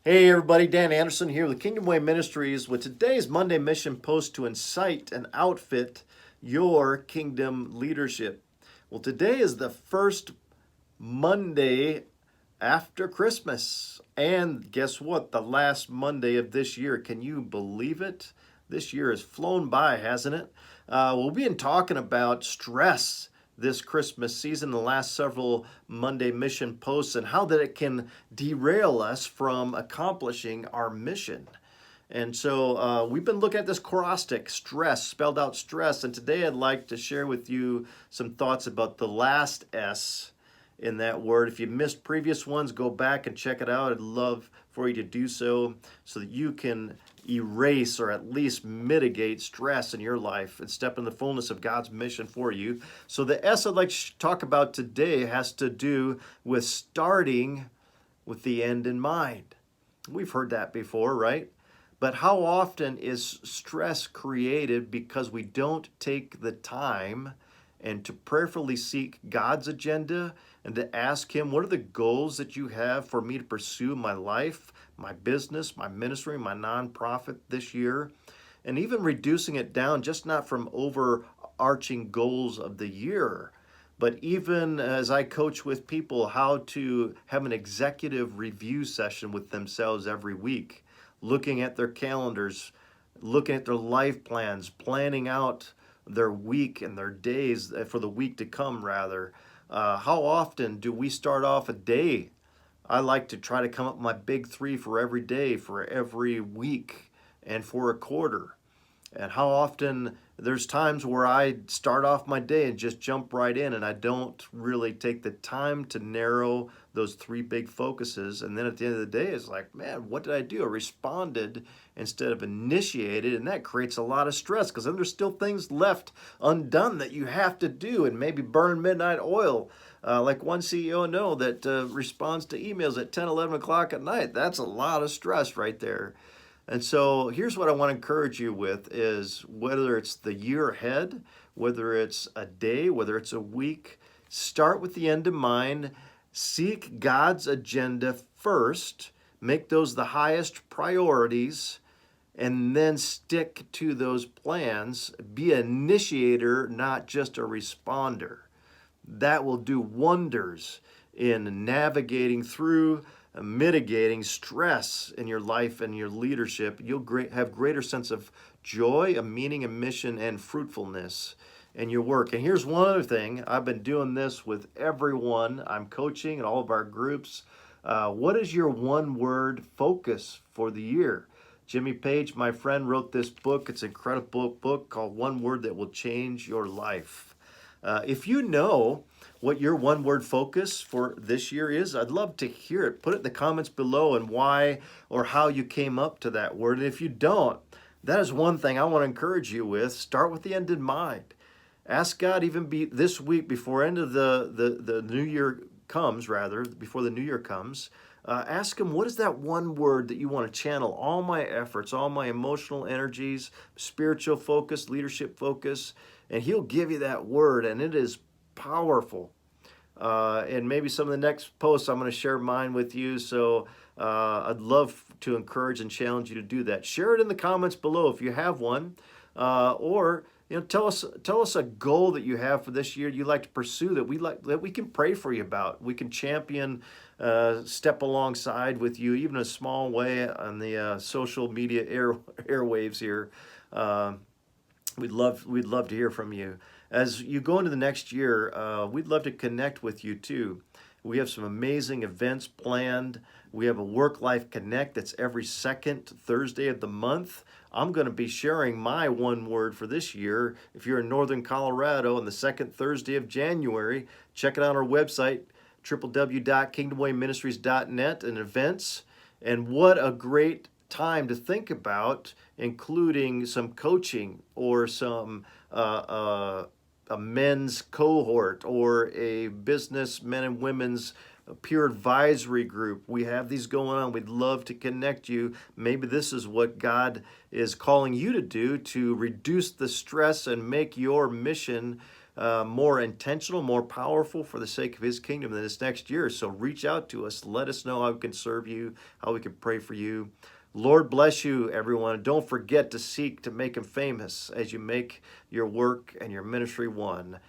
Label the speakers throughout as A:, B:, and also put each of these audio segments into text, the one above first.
A: Hey everybody, Dan Anderson here with Kingdom Way Ministries with today's Monday Mission Post to incite and outfit your kingdom leadership. Well, today is the first Monday after Christmas. And guess what? The last Monday of this year. Can you believe it? This year has flown by, hasn't it? We've been talking about stress this Christmas season, the last several Monday mission posts, and how that it can derail us from accomplishing our mission. And so we've been looking at this acrostic, stress, spelled out stress. And today I'd like to share with you some thoughts about the last S in that word. If you missed previous ones, go back and check it out. I'd love for you to do so that you can erase or at least mitigate stress in your life and step in the fullness of God's mission for you. So the S I'd like to talk about today has to do with starting with the end in mind. We've heard that before, right? But how often is stress created because we don't take the time and to prayerfully seek God's agenda and to ask Him, what are the goals that you have for me to pursue my life, my business, my ministry, my nonprofit this year? And even reducing it down, just not from overarching goals of the year, but even as I coach with people, how to have an executive review session with themselves every week, looking at their calendars, looking at their life plans, planning out their week and their days for the week to come, rather. How often do we start off a day? I like to try to come up with my big three for every day, for every week, and for a quarter. And how often there's times where I start off my day and just jump right in, and I don't really take the time to narrow those three big focuses. And then at the end of the day, it's like, man, what did I do? I responded instead of initiated, and that creates a lot of stress because then there's still things left undone that you have to do and maybe burn midnight oil. Like one CEO I know that responds to emails at 10, 11 o'clock at night. That's a lot of stress right there. And so here's what I want to encourage you with is whether it's the year ahead, whether it's a day, whether it's a week, start with the end in mind. Seek God's agenda first. Make those the highest priorities and then stick to those plans. Be an initiator, not just a responder. That will do wonders in navigating through mitigating stress in your life and your leadership. You'll have greater sense of joy, a meaning, a mission, and fruitfulness in your work. And here's one other thing. I've been doing this with everyone I'm coaching and all of our groups. What is your one word focus for the year? Jimmy Page, my friend, wrote this book. It's an incredible book called One Word That Will Change Your Life. If you know what your one word focus for this year is, I'd love to hear it. Put it in the comments below and why or how you came up to that word. And if you don't, that is one thing I want to encourage you with. Start with the end in mind. Ask God even be this week before end of the new year comes, rather, before the new year comes. Ask Him, what is that one word that you want to channel all my efforts, all my emotional energies, spiritual focus, leadership focus, and He'll give you that word, and it is powerful. And maybe some of the next posts I'm going to share mine with you. So I'd love to encourage and challenge you to do that. Share it in the comments below if you have one, or tell us a goal that you have for this year you like to pursue that we can pray for you about. We can champion, step alongside with you, even a small way on the social media airwaves here. We'd love to hear from you. As you go into the next year, we'd love to connect with you too. We have some amazing events planned. We have a Work Life Connect that's every second Thursday of the month. I'm going to be sharing my one word for this year. If you're in Northern Colorado on the second Thursday of January, check it out on our website, www.kingdomwayministries.net, and events. And what a great time to think about including some coaching or some a men's cohort or a business men and women's peer advisory group. We have these going on. We'd love to connect you. Maybe this is what God is calling you to do to reduce the stress and make your mission more intentional, more powerful for the sake of His kingdom in this next year. So reach out to us. Let us know how we can serve you, how we can pray for you. Lord bless you, everyone. Don't forget to seek to make Him famous as you make your work and your ministry one.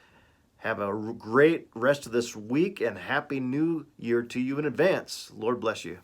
A: Have a great rest of this week and Happy New Year to you in advance. Lord bless you.